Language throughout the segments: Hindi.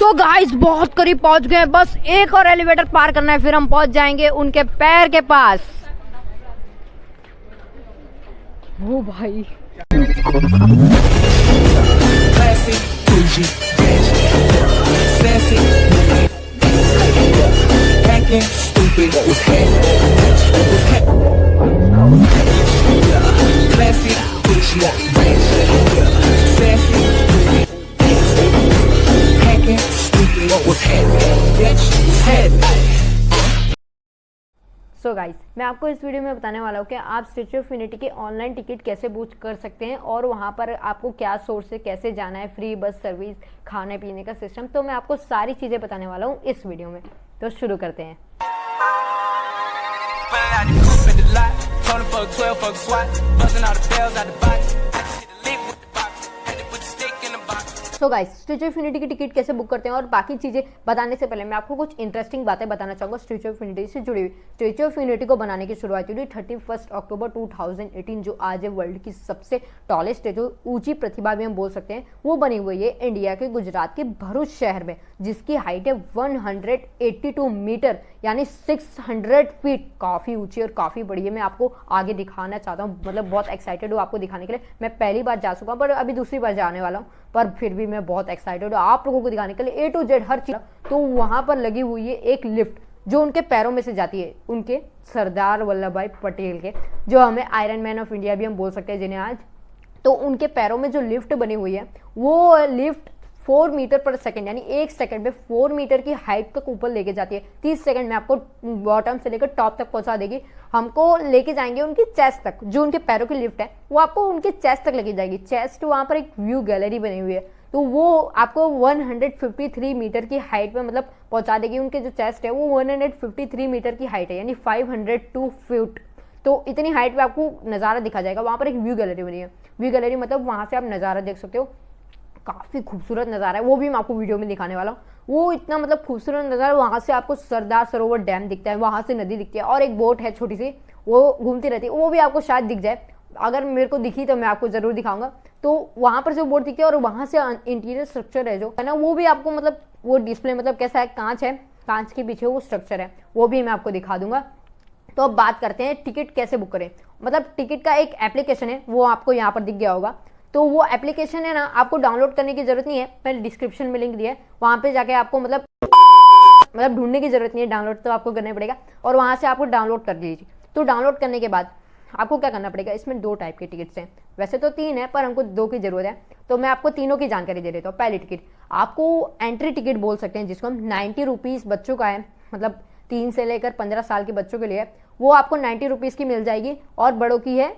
तो गाइस बहुत करीब पहुंच गए, बस एक और एलिवेटर पार करना है, फिर हम पहुंच जाएंगे उनके पैर के पास। ओ भाई सो गाइस, मैं आपको इस वीडियो में बताने वाला हूँ कि आप स्टैच्यू ऑफ यूनिटी की ऑनलाइन टिकट कैसे बुक कर सकते हैं और वहाँ पर आपको क्या सोर्स से कैसे जाना है, फ्री बस सर्विस, खाने पीने का सिस्टम। तो मैं आपको सारी चीज़ें बताने वाला हूँ इस वीडियो में। तो शुरू करते हैं। तो गाइस, स्टैच्यू ऑफ यूनिटी की टिकट कैसे बुक करते हैं और बाकी चीजें बताने से पहले मैं आपको कुछ इंटरेस्टिंग बातें बताना चाहूंगा स्टैच्यू ऑफ यूनिटी से जुड़ी हुई। स्टैच्यू ऑफ यूनिटी को बनाने की शुरुआत हुई 31 अक्टूबर 2018, जो आज है वर्ल्ड की सबसे टॉलेस्ट स्टैच्यू, ऊंची प्रतिभा भी हम बोल सकते हैं, वो बनी हुई है इंडिया के गुजरात के भरूच शहर में, जिसकी हाइट है 182 मीटर यानी 600 फीट। काफी ऊंची और काफी बड़ी है। मैं आपको आगे दिखाना चाहता हूँ, मतलब बहुत एक्साइटेड हूँ आपको दिखाने के लिए। मैं पहली बार जा चुका हूँ पर अभी दूसरी बार जाने वाला हूँ, पर फिर भी मैं बहुत एक्साइटेड हूँ आप लोगों को दिखाने के लिए A to Z हर चीज। तो वहां पर लगी हुई है एक लिफ्ट जो उनके पैरों में से जाती है, उनके सरदार वल्लभ भाई पटेल के, जो हमें आयरन मैन ऑफ इंडिया भी हम बोल सकते हैं जिन्हें आज। तो उनके पैरों में जो लिफ्ट बनी हुई है वो लिफ्ट 4 मीटर पर सेकंड यानी 1 सेकंड में 4 मीटर की हाइट तक ऊपर लेके जाती है। 30 सेकंड में आपको बॉटम से लेकर टॉप तक पहुंचा देगी। हमको लेके जाएंगे उनकी चेस्ट तक। जो उनके पैरों की लिफ्ट है वो आपको उनके चेस्ट तक लेके जाएगी। चेस्ट वहां पर एक व्यू गैलरी बनी हुई है, तो वो आपको 153 मीटर की हाइट पे मतलब पहुंचा देगी। उनके जो चेस्ट है वो 153 मीटर की हाइट है यानी 502 फीट। तो इतनी हाइट पे आपको नज़ारा दिखा जाएगा। वहां पर एक व्यू गैलरी बनी है। व्यू गैलरी मतलब वहां से आप नज़ारा देख सकते हो। काफ़ी खूबसूरत नज़ारा है, वो भी मैं आपको वीडियो में दिखाने वाला हूँ। वो इतना मतलब खूबसूरत नज़ारा, वहाँ से आपको सरदार सरोवर डैम दिखता है, वहाँ से नदी दिखती है और एक बोट है छोटी सी, वो घूमती रहती है, वो भी आपको शायद दिख जाए। अगर मेरे को दिखी तो मैं आपको ज़रूर दिखाऊंगा। तो वहाँ पर जो बोट दिखती है और वहाँ से इंटीरियर स्ट्रक्चर है जो है ना, वो भी आपको मतलब वो डिस्प्ले मतलब कैसा है, कांच है, कांच के पीछे वो स्ट्रक्चर है, वो भी मैं आपको दिखा दूंगा। तो अब बात करते हैं टिकट कैसे बुक करें। मतलब टिकट का एक एप्लीकेशन है, वो आपको यहाँ पर दिख गया होगा। तो वो एप्लीकेशन है ना, आपको डाउनलोड करने की जरूरत नहीं है, मैंने डिस्क्रिप्शन में लिंक दिया है, वहाँ पे जाके आपको मतलब ढूंढने की जरूरत नहीं है, डाउनलोड तो आपको करना पड़ेगा और वहाँ से आपको डाउनलोड कर लीजिए। तो डाउनलोड करने के बाद आपको क्या करना पड़ेगा, इसमें 2 टाइप के टिकट्स हैं, वैसे तो 3 है पर हमको 2 की जरूरत है, तो मैं आपको तीनों की जानकारी दे देता हूँ। पहली टिकट आपको एंट्री टिकट बोल सकते हैं, जिसको हम 90 रुपीज़ बच्चों का है, मतलब 3 से लेकर 15 साल के बच्चों के लिए, वो आपको 90 रुपीज़ की मिल जाएगी और बड़ों की है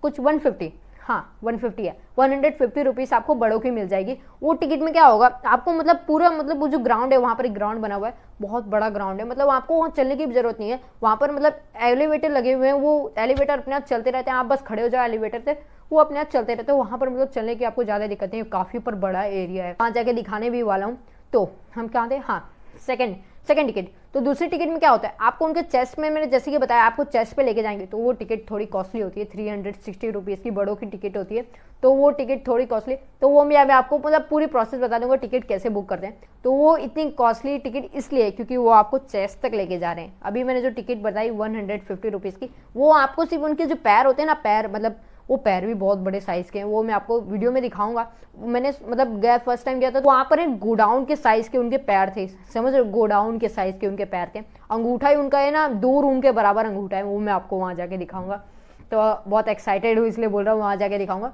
कुछ 150, हाँ 150 है, 150 रुपीज़ आपको बड़ों की मिल जाएगी। वो टिकट में क्या होगा, आपको मतलब पूरा मतलब वो जो ग्राउंड है, वहाँ पर एक ग्राउंड बना हुआ है, बहुत बड़ा ग्राउंड है, मतलब आपको वहाँ चलने की भी जरूरत नहीं है। वहाँ पर मतलब एलिवेटर लगे हुए हैं, वो एलिवेटर अपने आप चलते रहते हैं, आप बस खड़े हो जाओ एलिवेटर से, वो अपने आप चलते रहते हैं। वहाँ पर मतलब चलने की आपको ज़्यादा दिक्कत नहीं है, काफ़ी पर बड़ा एरिया है, वहाँ जाके दिखाने भी वाला हूँ। तो हम कहाँ थे, हाँ सेकेंड टिकट। तो दूसरी टिकट में क्या होता है, आपको उनके चेस्ट में, मैंने जैसे कि बताया, आपको चेस्ट पे लेके जाएंगे, तो वो टिकट थोड़ी कॉस्टली होती है, 360 रुपीज़ की बड़ों की टिकट होती है, तो वो टिकट थोड़ी कॉस्टली। तो वो मैं आपको मतलब पूरी प्रोसेस बता दूंगा टिकट कैसे बुक करते हैं। तो वो इतनी कॉस्टली टिकट इसलिए क्योंकि वो आपको चेस्ट तक लेके जा रहे हैं। अभी मैंने जो टिकट बताई 150 रुपीज़ की, वो आपको सिर्फ उनके जो पैर होते हैं ना, पैर मतलब वो पैर भी बहुत बड़े साइज़ के हैं, वो मैं आपको वीडियो में दिखाऊंगा। मैंने मतलब गया फर्स्ट टाइम गया था, तो वहाँ पर एक गोडाउन के साइज़ के उनके पैर थे, समझ रहे हो, गोडाउन के साइज़ के उनके पैर थे। अंगूठा ही उनका है ना 2 रूम के बराबर अंगूठा है, वो मैं आपको वहाँ जाके दिखाऊंगा। तो बहुत एक्साइटेड हूँ इसलिए बोल रहा हूँ, वहाँ जाके दिखाऊंगा।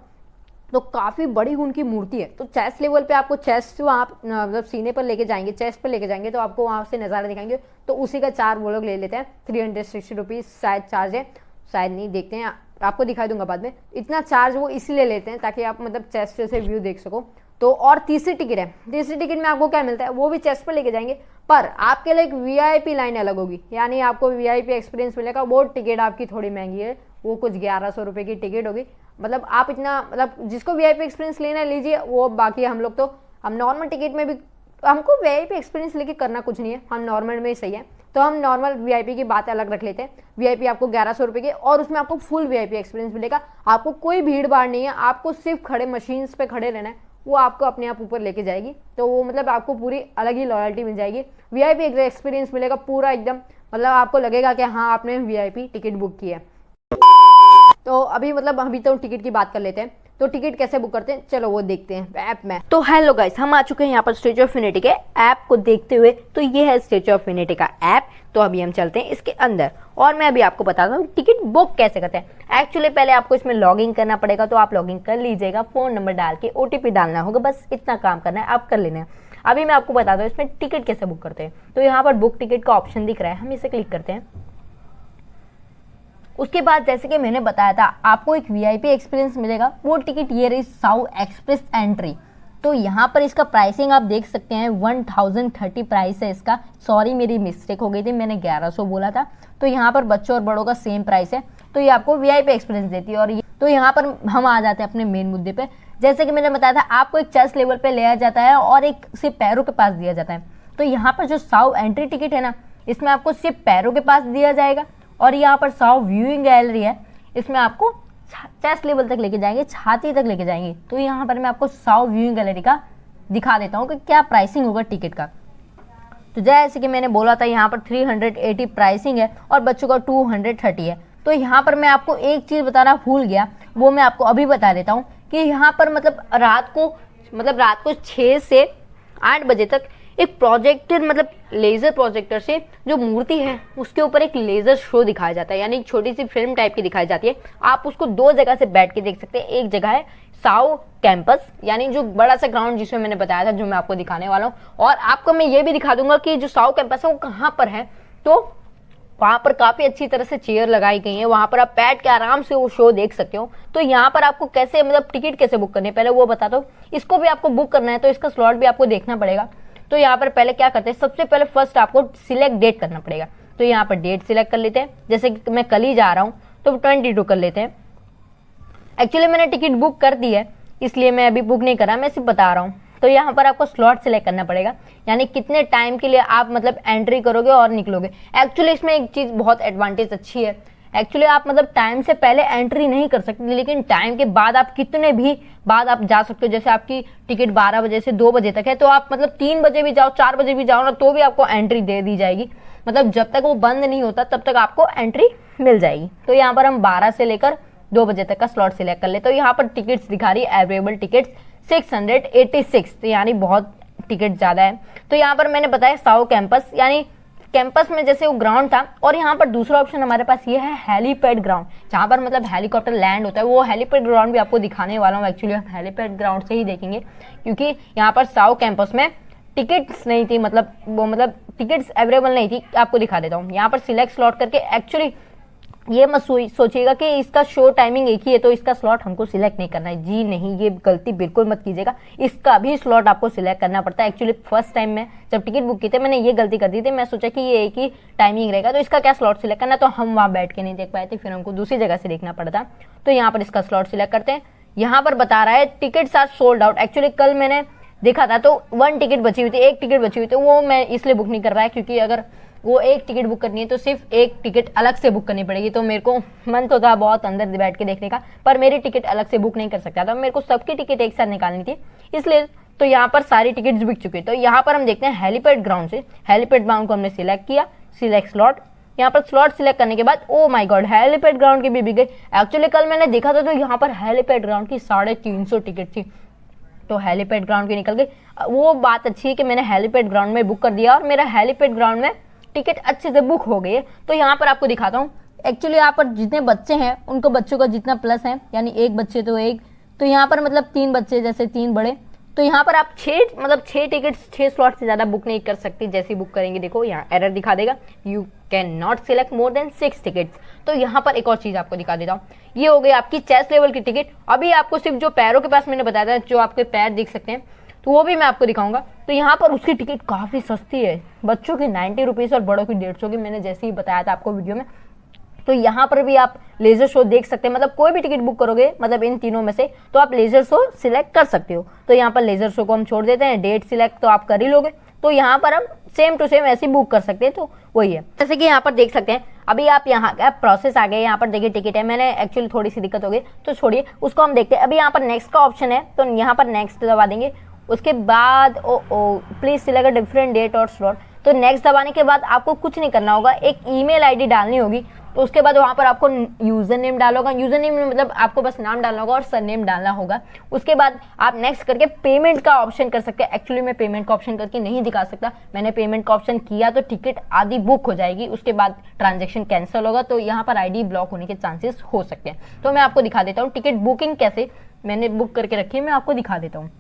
तो काफ़ी बड़ी उनकी मूर्ति है। तो चेस्ट लेवल पे आपको चेस्ट जो आप मतलब सीने पर लेके जाएंगे, चेस्ट पर लेके जाएंगे, तो आपको वहाँ से नज़ारा दिखाएंगे। तो उसी का चार्ज वो लोग ले लेते हैं, 360 रुपीज़ शायद चार्ज है, शायद नहीं, देखते हैं, आपको दिखाई दूंगा बाद में। इतना चार्ज वो इसलिए लेते हैं ताकि आप मतलब चेस्ट से व्यू देख सको। तो और तीसरी टिकट है, तीसरी टिकट में आपको क्या मिलता है, वो भी चेस्ट पर लेके जाएंगे, पर आपके लिए एक वीआईपी लाइन अलग होगी, यानी आपको वीआईपी एक्सपीरियंस मिलेगा। वो टिकट आपकी थोड़ी महंगी है, वो कुछ 1100 रुपये की टिकट होगी। मतलब आप इतना मतलब जिसको वीआईपी एक्सपीरियंस लेना है लीजिए, वो बाकी हम लोग तो हम नॉर्मल टिकट में भी, हमको वीआईपी एक्सपीरियंस लेके करना कुछ नहीं है, हम नॉर्मल में ही सही है। तो हम नॉर्मल वीआईपी की बात अलग रख लेते हैं। वीआईपी आपको 1100 रुपये की, और उसमें आपको फुल वीआईपी एक्सपीरियंस मिलेगा। आपको कोई भीड़ भाड़ नहीं है, आपको सिर्फ खड़े मशीन्स पे खड़े रहना है, वो आपको अपने आप ऊपर लेके जाएगी। तो वो मतलब आपको पूरी अलग ही लॉयल्टी मिल जाएगी, वीआईपी एक्सपीरियंस मिलेगा पूरा एकदम, मतलब आपको लगेगा कि हाँ आपने वीआईपी टिकट बुक की है। तो अभी तो टिकट की बात कर लेते हैं। तो टिकट कैसे बुक करते हैं, चलो वो देखते हैं ऐप में। तो हेलो गाइस, हम आ चुके हैं यहाँ पर स्टैच्यू ऑफ यूनिटी के ऐप को देखते हुए। तो ये है स्टैच्यू ऑफ यूनिटी का ऐप। तो अभी हम चलते हैं इसके अंदर और मैं अभी आपको बताता हूँ टिकट बुक कैसे करते हैं। एक्चुअली पहले आपको इसमें लॉगिन करना पड़ेगा, तो आप लॉगिन कर लीजिएगा, फोन नंबर डाल के ओटीपी डालना होगा, बस इतना काम करना है, आप कर लेना है। अभी मैं आपको बताता हूँ इसमें टिकट कैसे बुक करते हैं। तो यहाँ पर बुक टिकट का ऑप्शन दिख रहा है, हम इसे क्लिक करते हैं। उसके बाद जैसे कि मैंने बताया था आपको एक वीआईपी एक्सपीरियंस मिलेगा, वो टिकट ये रही साउ एक्सप्रेस एंट्री। तो यहाँ पर इसका प्राइसिंग आप देख सकते हैं 1030 प्राइस है इसका। सॉरी मेरी मिस्टेक हो गई थी, मैंने 1100 बोला था। तो यहाँ पर बच्चों और बड़ों का सेम प्राइस है। तो ये आपको वीआईपी एक्सपीरियंस देती है। और ये तो यहाँ पर हम आ जाते हैं अपने मेन मुद्दे पे। जैसे कि मैंने बताया था आपको एक चेस्ट लेवल पे लिया जाता है और एक सिर्फ पैरों के पास दिया जाता है। तो यहाँ पर जो साउ एंट्री टिकट है ना, इसमें आपको सिर्फ पैरों के पास दिया जाएगा। और यहाँ पर साउ व्यूइंग गैलरी है, इसमें आपको चेस्ट लेवल तक लेके जाएंगे, छाती तक लेके जाएंगे। तो यहाँ पर मैं आपको साउ व्यूइंग गैलरी का दिखा देता हूँ कि क्या प्राइसिंग होगा टिकट का। तो जैसे कि मैंने बोला था यहाँ पर 380 प्राइसिंग है और बच्चों का 230 है। तो यहाँ पर मैं आपको एक चीज़ बताना भूल गया, वो मैं आपको अभी बता देता हूँ कि यहाँ पर रात को 6 से 8 बजे तक एक प्रोजेक्टर लेज़र प्रोजेक्टर से जो मूर्ति है उसके ऊपर एक लेज़र शो दिखाया जाता है, यानी एक छोटी सी फिल्म टाइप की दिखाई जाती है। आप उसको 2 जगह से बैठ के देख सकते हैं। एक जगह है साउ कैंपस, यानी जो बड़ा सा ग्राउंड जिसमें मैंने बताया था, जो मैं आपको दिखाने वाला हूँ। और आपको मैं ये भी दिखा दूंगा कि जो साउ कैंपस है वो कहाँ पर है। तो वहाँ पर काफ़ी अच्छी तरह से चेयर लगाई गई है, वहाँ पर आप बैठ के आराम से वो शो देख सकते हो। तो यहाँ पर आपको कैसे टिकट कैसे बुक करनी है पहले वो बता दो। इसको भी आपको बुक करना है तो इसका स्लॉट भी आपको देखना पड़ेगा। तो यहाँ पर पहले क्या करते हैं, सबसे पहले फर्स्ट आपको सिलेक्ट डेट करना पड़ेगा। तो यहाँ पर डेट सिलेक्ट कर लेते हैं, जैसे कि मैं कल ही जा रहा हूँ तो 22 कर लेते हैं। एक्चुअली मैंने टिकट बुक कर दी है, इसलिए मैं अभी बुक नहीं कर रहा, मैं सिर्फ बता रहा हूँ। तो यहाँ पर आपको स्लॉट सिलेक्ट करना पड़ेगा, यानी कितने टाइम के लिए आप एंट्री करोगे और निकलोगे। एक्चुअली इसमें एक चीज़ बहुत एडवांटेज अच्छी है। एक्चुअली आप टाइम से पहले एंट्री नहीं कर सकते, लेकिन टाइम के बाद आप कितने भी बाद आप जा सकते हो। जैसे आपकी टिकट 12 बजे से 2 बजे तक है, तो आप 3 बजे भी जाओ, 4 बजे भी जाओ ना, तो भी आपको एंट्री दे दी जाएगी। जब तक वो बंद नहीं होता तब तक आपको एंट्री मिल जाएगी। तो यहाँ पर हम 12 से लेकर 2 बजे तक का स्लॉट सिलेक्ट कर ले। तो यहाँ पर टिकट्स दिखा रही है अवेलेबल टिकट्स 686, तो यानी बहुत टिकट ज़्यादा है। तो यहाँ पर मैंने बताया साउ कैंपस, यानी कैंपस में जैसे वो ग्राउंड था। और यहाँ पर दूसरा ऑप्शन हमारे पास ये है हेलीपैड ग्राउंड, जहाँ पर हेलीकॉप्टर लैंड होता है। वो हेलीपैड ग्राउंड भी आपको दिखाने वाला हूँ। एक्चुअली हम हेलीपैड ग्राउंड से ही देखेंगे, क्योंकि यहाँ पर साउ कैंपस में टिकट्स नहीं थी, टिकट्स अवेलेबल नहीं थी। आपको दिखा देता हूँ। यहाँ पर सिलेक्ट स्लॉट करके, एक्चुअली ये मत सोचिएगा कि इसका शो टाइमिंग एक ही है तो इसका स्लॉट हमको सिलेक्ट नहीं करना है। जी नहीं, ये गलती बिल्कुल मत कीजिएगा, इसका भी स्लॉट आपको सिलेक्ट करना पड़ता है। एक्चुअली फर्स्ट टाइम में जब टिकट बुक की थी मैंने ये गलती कर दी थी, मैं सोचा कि ये एक ही टाइमिंग रहेगा तो इसका क्या स्लॉट सिलेक्ट करना, तो हम वहाँ बैठ के नहीं देख पाए थे, फिर हमको दूसरी जगह से देखना पड़ता। तो यहाँ पर इसका स्लॉट सिलेक्ट करते हैं। यहाँ पर बता रहा है tickets are sold out. Actually कल मैंने देखा था तो 1 टिकट बची हुई थी, 1 टिकट बची हुई थी, वो मैं इसलिए बुक नहीं कर रहा है क्योंकि अगर वो 1 टिकट बुक करनी है तो सिर्फ 1 टिकट अलग से बुक करनी पड़ेगी। तो मेरे को मन तो था बहुत अंदर बैठ के देखने का, पर मेरी टिकट अलग से बुक नहीं कर सकता था, मेरे को सबकी टिकट एक साथ निकालनी थी, इसलिए तो यहाँ पर सारी टिकट्स बिक चुकी है। तो यहाँ पर हम देखते हैं हेलीपैड ग्राउंड से, हेलीपैड ग्राउंड को हमने सिलेक्ट किया, सिलेक्ट स्लॉट। यहाँ पर स्लॉट सिलेक्ट करने के बाद oh my God, helipad ground की भी बिक गई। एक्चुअली कल मैंने देखा था तो यहाँ पर हेलीपैड ग्राउंड की 350 टिकट थी, तो हेलीपैड ग्राउंड की निकल गई। वो बात अच्छी है कि मैंने हेलीपैड ग्राउंड में बुक कर दिया और मेरा हेलीपैड ग्राउंड में टिकट अच्छे से बुक हो गई है। तो यहाँ पर आपको दिखाता हूँ। एक्चुअली यहाँ पर जितने बच्चे हैं उनको बच्चों का जितना प्लस है, यानी 1 बच्चे तो 1, तो यहाँ पर 3 बच्चे जैसे 3 बड़े, तो यहाँ पर आप 6 टिकट्स 6 स्लॉट से ज़्यादा बुक नहीं कर सकती। जैसे ही बुक करेंगे देखो यहाँ एरर दिखा देगा, you can not select more than 6 tickets. तो यहाँ पर एक और चीज़ आपको दिखा देता हूँ, ये हो गई आपकी चेस्ट लेवल की टिकट। अभी आपको सिर्फ जो पैरों के पास मैंने बताया था, जो आपके पैर दिख सकते हैं, तो वो भी मैं आपको दिखाऊंगा। तो यहाँ पर उसकी टिकट काफ़ी सस्ती है, बच्चों की 90 रुपीज़ और बड़ों की 150 की, मैंने जैसे ही बताया था आपको वीडियो में। तो यहाँ पर भी आप लेज़र शो देख सकते हैं, कोई भी टिकट बुक करोगे इन तीनों में से तो आप लेज़र शो सिलेक्ट कर सकते हो। तो यहाँ पर लेज़र शो को हम छोड़ देते हैं, डेट सिलेक्ट तो आप कर ही लोगे। तो यहाँ पर हम सेम टू सेम ऐसे बुक कर सकते हैं, तो वही है। जैसे कि यहाँ पर देख सकते हैं अभी आप यहाँ का प्रोसेस आ गए, यहाँ पर देखिए टिकट है, मैंने एक्चुअली थोड़ी सी दिक्कत हो गई तो छोड़िए उसको, हम देखते हैं। अभी यहाँ पर नेक्स्ट का ऑप्शन है तो यहाँ पर नेक्स्ट दबा देंगे। उसके बाद please select a different date और स्लॉट। तो नेक्स्ट दबाने के बाद आपको कुछ नहीं करना होगा, एक ईमेल आईडी डालनी होगी। तो उसके बाद वहाँ पर आपको यूज़र नेम डालना होगा, यूज़र नेम में मतलब आपको बस नाम डालना होगा और सरनेम डालना होगा। उसके बाद आप नेक्स्ट करके पेमेंट का ऑप्शन कर सकते हैं। एक्चुअली मैं पेमेंट का ऑप्शन करके नहीं दिखा सकता, मैंने पेमेंट का ऑप्शन किया तो टिकट आधी बुक हो जाएगी, उसके बाद ट्रांजेक्शन कैंसिल होगा, तो यहाँ पर आईडी ब्लॉक होने के चांसेस हो सकते हैं। तो मैं आपको दिखा देता हूँ टिकट बुकिंग कैसे मैंने बुक करके रखी है, मैं आपको दिखा देता हूँ।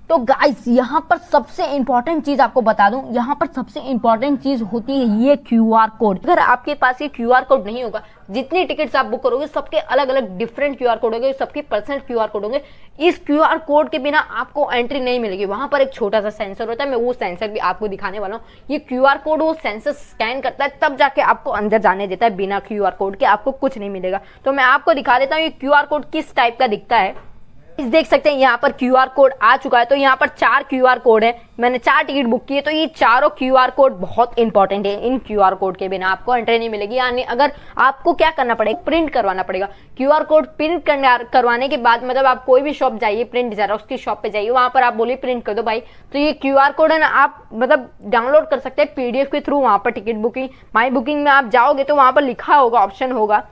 तो गाइस यहाँ पर सबसे इंपॉर्टेंट चीज आपको बता दूं, यहाँ पर सबसे इंपॉर्टेंट चीज होती है ये क्यूआर कोड। अगर आपके पास ये क्यूआर कोड नहीं होगा, जितनी टिकट्स आप बुक करोगे सबके अलग अलग डिफरेंट क्यूआर कोड होंगे, सबके पर्सनल क्यूआर कोड होंगे। इस क्यूआर कोड के बिना आपको एंट्री नहीं मिलेगी। वहां पर एक छोटा सा सेंसर होता है, मैं वो सेंसर भी आपको दिखाने वाला हूँ। ये क्यूआर कोड वो सेंसर स्कैन करता है, तब जाके आपको अंदर जाने देता है। बिना क्यूआर कोड के आपको कुछ नहीं मिलेगा। तो मैं आपको दिखा देता हूँ ये क्यूआर कोड किस टाइप का दिखता है। देख सकते हैं यहाँ पर क्यूआर कोड आ चुका है। तो यहाँ पर 4 क्यूआर कोड है, मैंने 4 टिकट बुक की है। तो ये चारों क्यूआर कोड बहुत इंपॉर्टेंट है, इन क्यूआर कोड के बिना आपको एंट्री नहीं मिलेगी। यानी अगर आपको क्या करना पड़ेगा, प्रिंट करवाना पड़ेगा। क्यूआर कोड प्रिंट करवाने के बाद मतलब आप कोई भी शॉप जाइए, प्रिंट जेरॉक्स की शॉप पे जाइए, वहां पर आप बोलिए प्रिंट कर दो भाई, तो ये क्यूआर कोड है ना आप मतलब डाउनलोड कर सकते हैं पीडीएफ के थ्रू। वहां पर टिकट बुकिंग माई बुकिंग में आप जाओगे तो वहां पर लिखा होगा, ऑप्शन होगा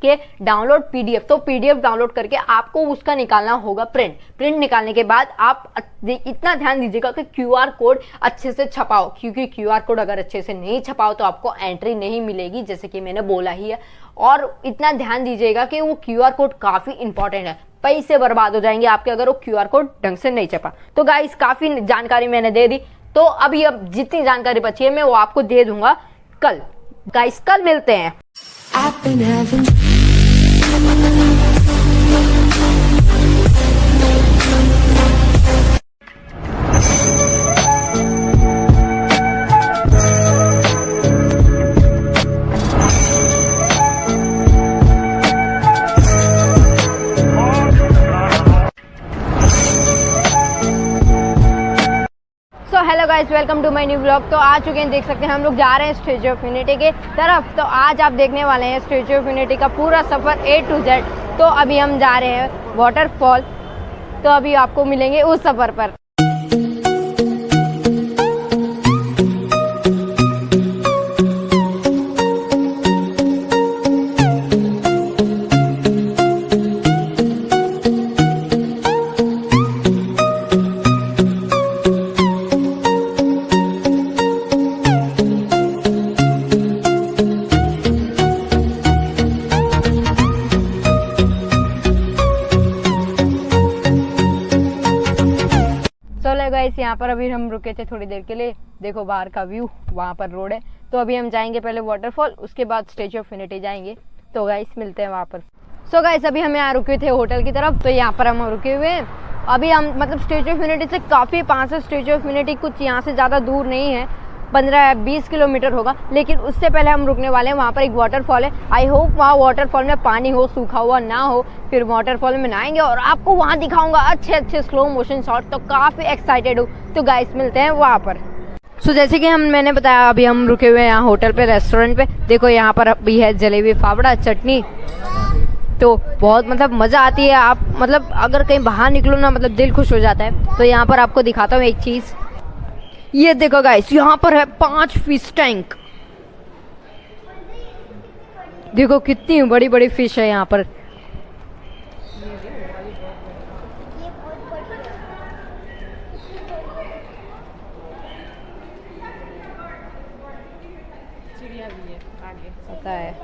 कि डाउनलोड पीडीएफ। तो पीडीएफ डाउनलोड करके आपको उसका निकालना होगा प्रिंट निकालने के बाद आप इतना ध्यान दीजिएगा कि क्यूआर कोड अच्छे से छपाओ, क्योंकि क्यूआर कोड अगर अच्छे से नहीं छपाओ तो आपको एंट्री नहीं मिलेगी, जैसे कि मैंने बोला ही है। और इतना ध्यान दीजिएगा कि वो क्यूआर कोड काफी इंपॉर्टेंट है, पैसे बर्बाद हो जाएंगे आपके अगर वो क्यूआर कोड ढंग से नहीं छपा। तो गाइस काफी जानकारी मैंने दे दी, तो अभी अब जितनी जानकारी बची है मैं वो आपको दे दूंगा कल। गाइस कल मिलते हैं। Hello guys, welcome to my new blog. तो आ चुके हैं, देख सकते हैं हम लोग जा रहे हैं स्टैच्यू ऑफ यूनिटी के तरफ। तो आज आप देखने वाले हैं स्टैच्यू ऑफ यूनिटी का पूरा सफ़र A to Z। तो अभी हम जा रहे हैं वाटरफॉल, तो अभी आपको मिलेंगे उस सफ़र पर। गाइस यहाँ पर अभी हम रुके थे थोड़ी देर के लिए, देखो बाहर का व्यू, वहाँ पर रोड है। तो अभी हम जाएंगे पहले वाटरफॉल, उसके बाद स्टैच्यू ऑफ यूनिटी जाएंगे। तो गाइस मिलते हैं वहाँ पर। सो गाइस अभी हम यहाँ रुके थे होटल की तरफ, तो यहाँ पर हम रुके हुए हैं। अभी हम मतलब स्टैच्यू ऑफ यूनिटी से काफ़ी पास है। स्टैच्यू ऑफ यूनिटी कुछ यहाँ से ज़्यादा दूर नहीं है, 15 या 20 किलोमीटर होगा। लेकिन उससे पहले हम रुकने वाले हैं, वहाँ पर एक वाटरफॉल है। आई होप वहाँ वाटरफॉल में पानी हो, सूखा हुआ ना हो, फिर वाटरफॉल में नहाएंगे और आपको वहाँ दिखाऊंगा अच्छे अच्छे स्लो मोशन शॉट। तो काफ़ी एक्साइटेड हूँ। तो गाइस मिलते हैं वहाँ पर। सो जैसे कि मैंने बताया अभी हम रुके हुए हैं यहाँ होटल पे, रेस्टोरेंट पे। देखो यहाँ पर भी है जलेबी, फाफड़ा, चटनी। तो बहुत मतलब मज़ा आती है। आप मतलब अगर कहीं बाहर निकलो ना, मतलब दिल खुश हो जाता है। तो यहाँ पर आपको दिखाता हूँ एक चीज़, ये देखो गाइस, यहाँ पर है 5 फिश टैंक। देखो कितनी बड़ी बड़ी फिश है यहाँ पर। चिड़िया भी है आगे, पता है।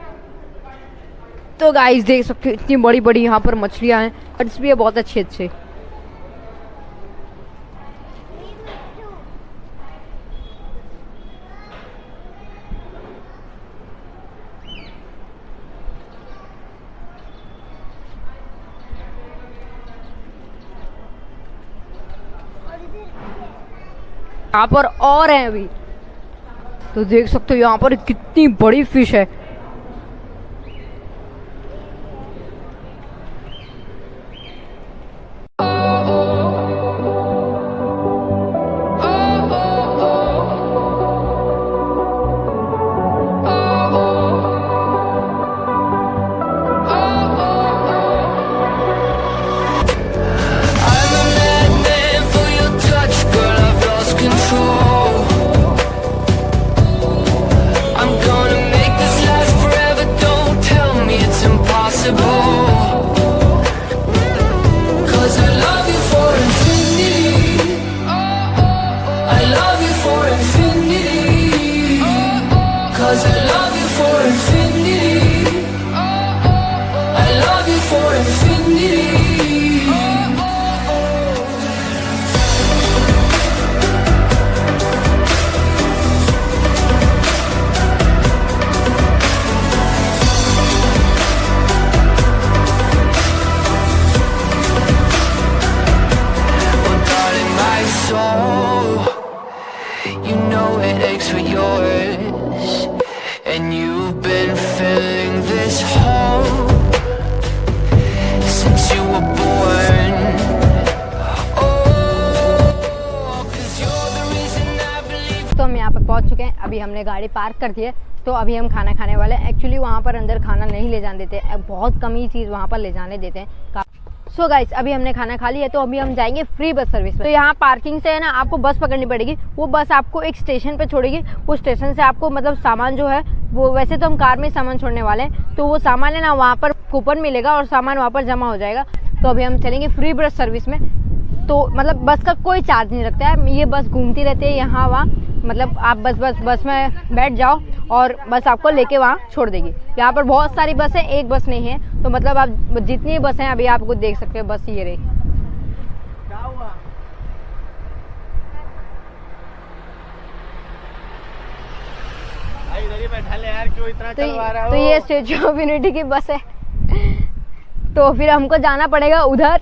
तो गाइस देख सकते हो इतनी बड़ी बड़ी यहाँ पर मछलियाँ हैं, बर्ड्स भी है बहुत अच्छे अच्छे। यहाँ पर और हैं अभी, तो देख सकते हो यहाँ पर कितनी बड़ी फिश है। were yours, and you've been filling this hole since you were born. Oh, 'cause you're the reason I believe. तो हम यहाँ पर पहुँच चुके हैं। अभी हमने गाड़ी पार्क कर दी है, तो अभी हम खाना खाने वाले हैं। एक्चुअली वहाँ पर अंदर खाना नहीं ले जाने देते, बहुत कम ही चीज़ वहाँ पर ले जाने देते हैं। सो गाइस, अभी हमने खाना खा लिया है, तो अभी हम जाएंगे फ्री बस सर्विस में। तो यहाँ पार्किंग से है ना, आपको बस पकड़नी पड़ेगी। वो बस आपको एक स्टेशन पे छोड़ेगी। वो स्टेशन से आपको मतलब सामान जो है वो, वैसे तो हम कार में सामान छोड़ने वाले हैं, तो वो सामान है ना वहाँ पर कूपन मिलेगा और सामान वहाँ पर जमा हो जाएगा। तो अभी हम चलेंगे फ्री बस सर्विस में। तो मतलब बस का कोई चार्ज नहीं लगता है, ये बस घूमती रहती है यहाँ वहाँ। मतलब आप बस में बैठ जाओ और बस आपको लेके वहाँ छोड़ देगी। यहाँ पर बहुत सारी बस है, एक बस नहीं है। तो मतलब आप जितनी बस हैं अभी आपको देख सकते हो, बस ये रही। बैठा ले यार, क्यों इतना चलवा रहा हो? तो ये स्टैच्यू ऑफ यूनिटी की बस है। तो फिर हमको जाना पड़ेगा उधर।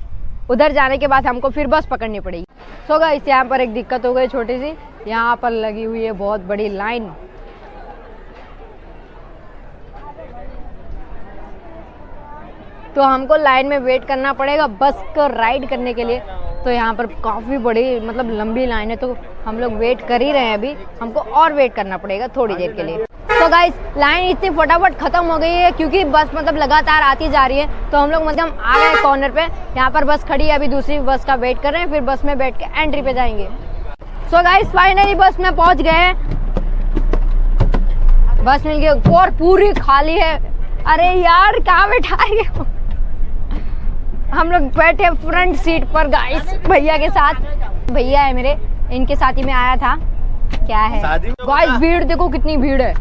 उधर जाने के बाद हमको फिर बस पकड़नी पड़ेगी। सो गाइस, यहाँ पर एक दिक्कत हो गई छोटी सी। यहाँ पर लगी हुई है बहुत बड़ी लाइन। तो हमको लाइन में वेट करना पड़ेगा बस को राइड करने के लिए। तो यहाँ पर काफ़ी बड़ी मतलब लंबी लाइन है, तो हम लोग वेट कर ही रहे हैं। अभी हमको और वेट करना पड़ेगा थोड़ी देर के लिए। तो गाइस, लाइन इतनी फटाफट खत्म हो गई है क्योंकि बस मतलब लगातार आती जा रही है। तो हम लोग मतलब आ गए कॉर्नर पे। यहाँ पर बस खड़ी है, अभी दूसरी बस का वेट कर रहे हैं, फिर बस में बैठ के एंट्री पे जाएंगे। सो गाइस, फाइनली बस में पहुंच गए हैं। बस मिल गई और पूरी खाली है। अरे यार, कहाँ बैठा रही हो? हम लोग बैठे फ्रंट सीट पर गाइस, भैया के साथ। भैया है मेरे, इनके साथ ही में आया था। क्या है गाइस, भीड़ देखो कितनी भीड़ है।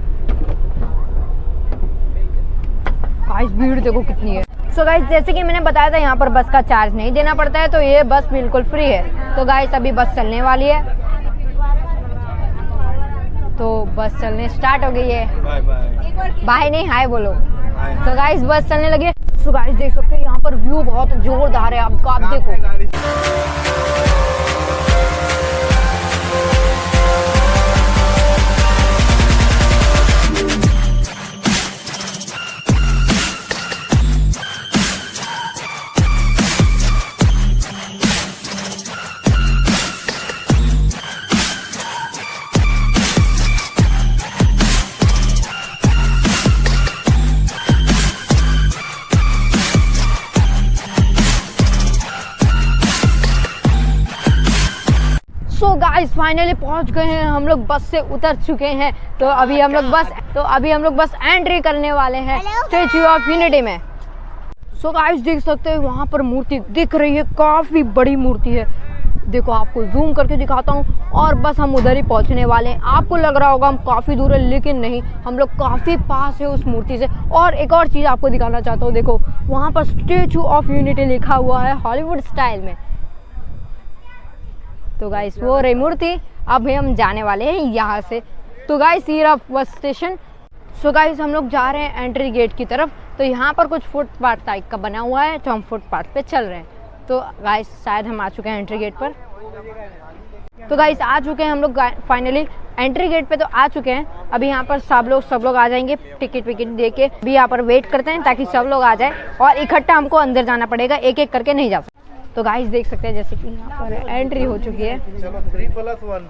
गाइस, भीड़ देखो कितनी है। सो गाइस, जैसे कि मैंने बताया था, यहाँ पर बस का चार्ज नहीं देना पड़ता है, तो ये बस बिल्कुल फ्री है। तो गाइस, अभी बस चलने वाली है। तो बस चलने स्टार्ट हो गई है। Bye bye. बाय नहीं, हाय बोलो। तो गाइस, बस चलने लगी है। सो गाइस, देख सकते हो यहाँ पर व्यू बहुत जोरदार है। आप देखो। सो गाइस, फाइनली पहुंच गए हैं हम लोग, बस से उतर चुके हैं। तो अभी हम लोग बस एंट्री करने वाले हैं स्टैच्यू ऑफ यूनिटी में। सो गाइस, देख सकते हैं वहाँ पर मूर्ति दिख रही है, काफ़ी बड़ी मूर्ति है। देखो, आपको जूम करके दिखाता हूँ। और बस हम उधर ही पहुँचने वाले हैं। आपको लग रहा होगा हम काफ़ी दूर है, लेकिन नहीं, हम लोग काफ़ी पास है उस मूर्ति से। और एक और चीज़ आपको दिखाना चाहता हूँ। देखो, वहाँ पर स्टैच्यू ऑफ यूनिटी लिखा हुआ है हॉलीवुड स्टाइल में। तो गाइस, वो रही मूर्ति। अभी हम जाने वाले हैं यहाँ से। तो गाइस, ये रहा बस स्टेशन। सो गाइस, हम लोग जा रहे हैं एंट्री गेट की तरफ। तो यहाँ पर कुछ फुटपाथ टाइप का बना हुआ है, तो हम फुटपाथ पे चल रहे हैं। तो गाइस, शायद हम आ चुके हैं एंट्री गेट पर। तो गाइस, आ चुके हैं हम लोग फाइनली एंट्री गेट पे। तो आ चुके हैं। अभी यहाँ पर सब लोग आ जाएंगे टिकट विकेट दे के। अभी यहाँ पर वेट करते हैं ताकि सब लोग आ जाए और इकट्ठा हमको अंदर जाना पड़ेगा, एक एक करके नहीं जा सकते। तो गाइस, देख सकते हैं जैसे कि यहाँ पर एंट्री हो चुकी है। चलो 3+1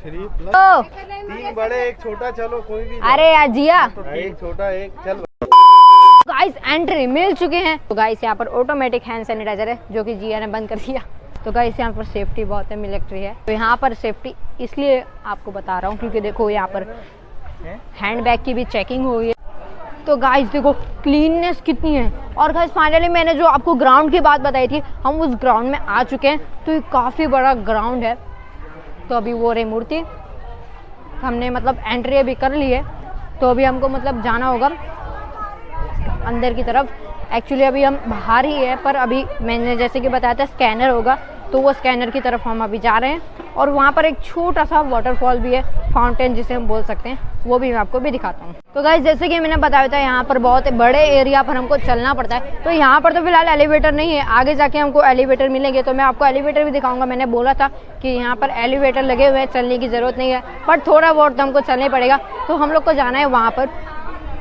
3 बड़े एक छोटा, चलो कोई भी। अरे यार जिया, एक छोटा एक चल। गाइस, एंट्री मिल चुके हैं। तो गाइस, यहाँ पर ऑटोमेटिक हैंड सैनिटाइजर है, जो कि जिया ने बंद कर दिया। तो गाइस, यहाँ पर सेफ्टी बहुत है, मिलिट्री है। तो यहाँ पर सेफ्टी इसलिए आपको बता रहा हूँ क्योंकि देखो यहाँ पर हैंड बैग की भी चेकिंग हुई है। तो गाइस, देखो क्लीननेस कितनी है। और गाइस, फाइनली मैंने जो आपको ग्राउंड की बात बताई थी, हम उस ग्राउंड में आ चुके हैं। तो ये काफ़ी बड़ा ग्राउंड है। तो अभी वो रही मूर्ति, हमने मतलब एंट्री अभी कर ली है। तो अभी हमको मतलब जाना होगा अंदर की तरफ। एक्चुअली अभी हम बाहर ही है, पर अभी मैंने जैसे कि बताया था स्कैनर होगा, तो वो स्कैनर की तरफ हम अभी जा रहे हैं। और वहाँ पर एक छोटा सा वाटरफॉल भी है, फाउंटेन जिसे हम बोल सकते हैं, वो भी मैं आपको भी दिखाता हूँ। तो गाइस जैसे कि मैंने बताया था यहाँ पर बहुत बड़े एरिया पर हमको चलना पड़ता है। तो यहाँ पर तो फिलहाल एलिवेटर नहीं है, आगे जाके हमको एलिवेटर मिलेंगे, तो मैं आपको एलिवेटर भी दिखाऊंगा। मैंने बोला था कि यहाँ पर एलिवेटर लगे हुए हैं, चलने की ज़रूरत नहीं है, बट थोड़ा बहुत हमको चलना पड़ेगा। तो हम लोग को जाना है वहाँ पर।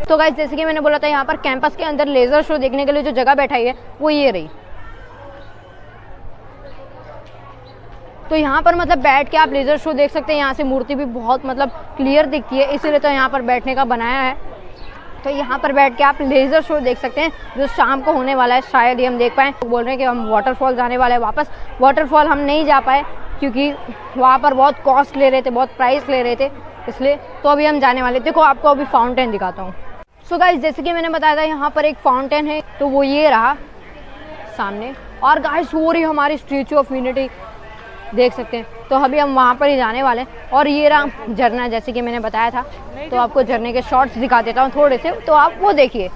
तो गाइस जैसे कि मैंने बोला था यहाँ पर कैंपस के अंदर लेज़र शो देखने के लिए जो जगह बैठाई है वो ये रही। तो यहाँ पर मतलब बैठ के आप लेज़र शो देख सकते हैं। यहाँ से मूर्ति भी बहुत मतलब क्लियर दिखती है, इसीलिए तो यहाँ पर बैठने का बनाया है। तो यहाँ पर बैठ के आप लेज़र शो देख सकते हैं जो शाम को होने वाला है, शायद ही हम देख पाएँ। बोल रहे हैं कि हम वाटरफॉल जाने वाले हैं वापस। वाटरफॉल हम नहीं जा पाए क्योंकि वहाँ पर बहुत कॉस्ट ले रहे थे, बहुत प्राइस ले रहे थे, इसलिए। तो अभी हम जाने वाले। देखो आपको अभी फाउंटेन दिखाता हूँ। सो गाइस जैसे कि मैंने बताया था यहाँ पर एक फाउंटेन है, तो वो ये रहा सामने। और गाइस वो रही हमारी स्टैचू ऑफ यूनिटी, देख सकते हैं। तो अभी हम वहाँ पर ही जाने वाले हैं। और ये रहा झरना, जैसे कि मैंने बताया था। तो आपको झरने के शॉट्स दिखा देता हूँ थोड़े से, तो आप वो देखिए।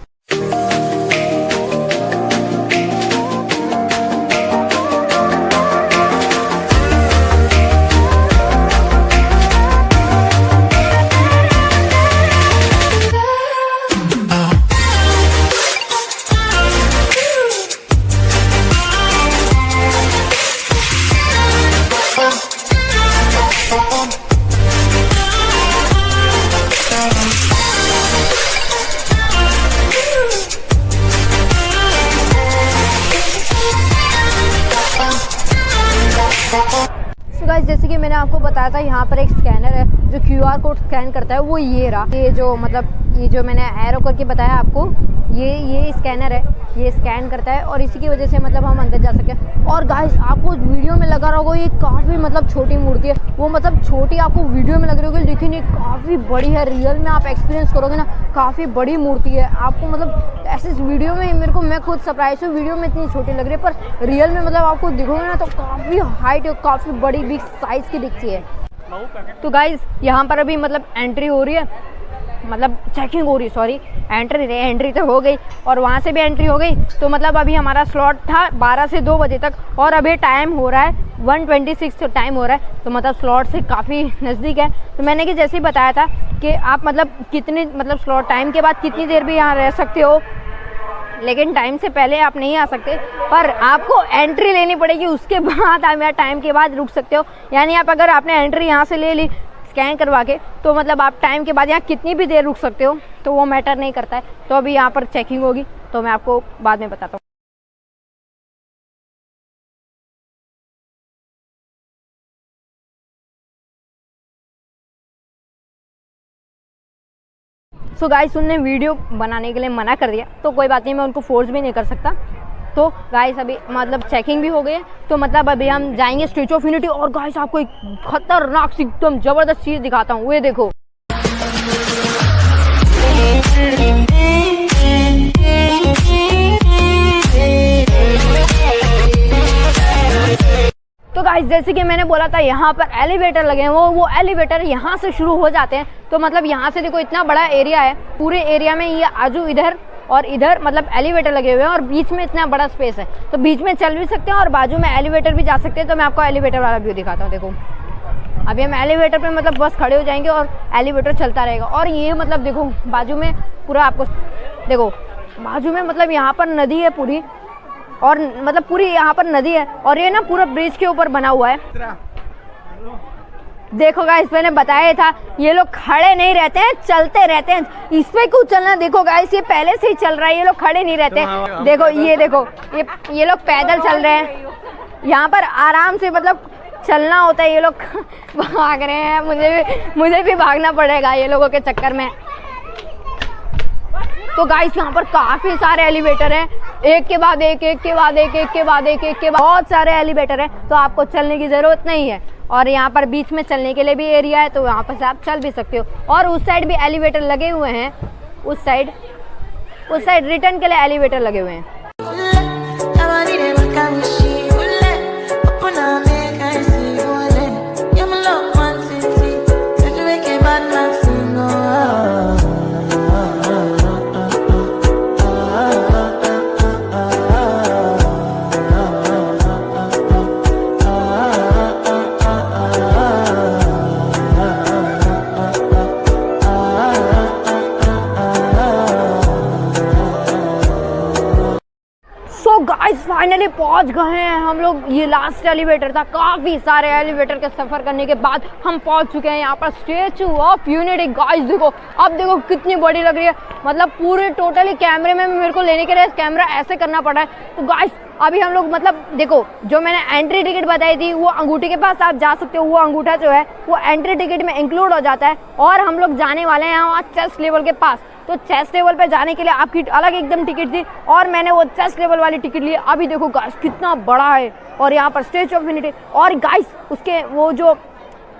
गाइस जैसे कि मैंने आपको बताया था यहाँ पर एक स्कैनर है जो QR कोड स्कैन करता है, वो ये रहा। ये जो मतलब ये जो मैंने एरो करके बताया आपको, ये स्कैनर है, ये स्कैन करता है और इसी की वजह से मतलब हम अंदर जा सकते हैं। और गाइस आपको वीडियो में लगा रहा होगा ये काफ़ी मतलब छोटी मूर्ति है, वो मतलब छोटी आपको वीडियो में लग रही होगी, लेकिन ये काफ़ी बड़ी है। रियल में आप एक्सपीरियंस करोगे ना, काफ़ी बड़ी मूर्ति है। आपको मतलब ऐसे वीडियो में मेरे को, मैं खुद सरप्राइज हूँ, वीडियो में इतनी छोटी लग रही है, पर रियल में मतलब आपको दिखोगे ना तो काफ़ी हाइट, काफ़ी बड़ी बिग साइज़ की दिखती है। तो गाइस यहाँ पर अभी मतलब एंट्री हो रही है, मतलब चेकिंग हो रही है, सॉरी एंट्री तो हो गई और वहाँ से भी एंट्री हो गई। तो मतलब अभी हमारा स्लॉट था 12 से 2 बजे तक और अभी टाइम हो रहा है 1:26 टाइम हो रहा है। तो मतलब स्लॉट से काफ़ी नज़दीक है। तो मैंने कि जैसे ही बताया था कि आप मतलब कितने मतलब स्लॉट टाइम के बाद कितनी देर भी यहाँ रह सकते हो, लेकिन टाइम से पहले आप नहीं आ सकते, पर आपको एंट्री लेनी पड़ेगी, उसके बाद आप यहाँ टाइम के बाद रुक सकते हो। यानी आप अगर आपने एंट्री यहाँ से ले ली स्कैन करवा के, तो मतलब आप टाइम के बाद यहाँ कितनी भी देर रुक सकते हो, तो वो मैटर नहीं करता है। तो अभी यहाँ पर चेकिंग होगी, तो मैं आपको बाद में बताता हूँ। सो गाइस उनने वीडियो बनाने के लिए मना कर दिया, तो कोई बात नहीं, मैं उनको फोर्स भी नहीं कर सकता। तो गाइस अभी मतलब चेकिंग भी हो गई है, तो मतलब अभी हम जाएंगे स्टैचू ऑफ यूनिटी। और गाइस आपको एक खतरनाक सी एकदम ज़बरदस्त चीज़ दिखाता हूँ, ये देखो। तो गाइस जैसे कि मैंने बोला था यहाँ पर एलिवेटर लगे हैं, वो एलिवेटर यहाँ से शुरू हो जाते हैं। तो मतलब यहाँ से देखो इतना बड़ा एरिया है, पूरे एरिया में ये आजू इधर और इधर मतलब एलिवेटर लगे हुए हैं और बीच में इतना बड़ा स्पेस है, तो बीच में चल भी सकते हैं और बाजू में एलिवेटर भी जा सकते हैं। तो मैं आपको एलिवेटर वाला व्यू दिखाता हूँ। देखो अभी हम एलिवेटर पे मतलब बस खड़े हो जाएंगे और एलिवेटर चलता रहेगा। और ये मतलब देखो बाजू में पूरा आपको देखो बाजू में मतलब यहाँ पर नदी है पूरी, और मतलब पूरी यहाँ पर नदी है और ये ना पूरा ब्रिज के ऊपर बना हुआ है। देखो गाइस मैंने बताया था ये लोग खड़े नहीं रहते हैं, चलते रहते हैं। इस पे क्यों चलना, देखो गाइस ये पहले से ही चल रहा है, ये लोग खड़े नहीं रहते। देखो ये लोग पैदल चल रहे हैं, यहाँ पर आराम से मतलब चलना होता है। ये लोग भाग रहे हैं, मुझे भी भागना पड़ेगा ये लोगों के चक्कर में। तो गाइस यहाँ पर काफी सारे एलिवेटर हैं, एक के बाद एक, एक के बाद एक, एक के बाद एक, एक के बाद बहुत सारे एलिवेटर हैं। तो आपको चलने की जरूरत नहीं है। और यहाँ पर बीच में चलने के लिए भी एरिया है, तो यहाँ पर से आप चल भी सकते हो। और उस साइड भी एलिवेटर लगे हुए हैं, उस साइड रिटर्न के लिए एलिवेटर लगे हुए हैं। पहुंच गए हैं हम लोग। ये लास्ट एलिवेटर था, काफी सारे एलिवेटर के सफर करने के बाद हम पहुंच चुके हैं यहाँ पर स्टैचू ऑफ यूनिटी। गाइस देखो, अब देखो कितनी बड़ी लग रही है, मतलब पूरे टोटली कैमरे में मेरे को लेने के लिए कैमरा ऐसे करना पड़ा है। तो गाइस अभी हम लोग मतलब देखो, जो मैंने एंट्री टिकट बताई थी वो अंगूठे के पास आप जा सकते हो, वो अंगूठा जो है वो एंट्री टिकट में इंक्लूड हो जाता है। और हम लोग जाने वाले हैं यहाँ चेस्ट लेवल के पास। तो चेस्ट लेवल पे जाने के लिए आपकी अलग एकदम टिकट थी और मैंने वो चेस्ट लेवल वाली टिकट ली। अभी देखो गाइस कितना बड़ा है और यहाँ पर स्टैचू ऑफ यूनिटी। और गाइस उसके वो जो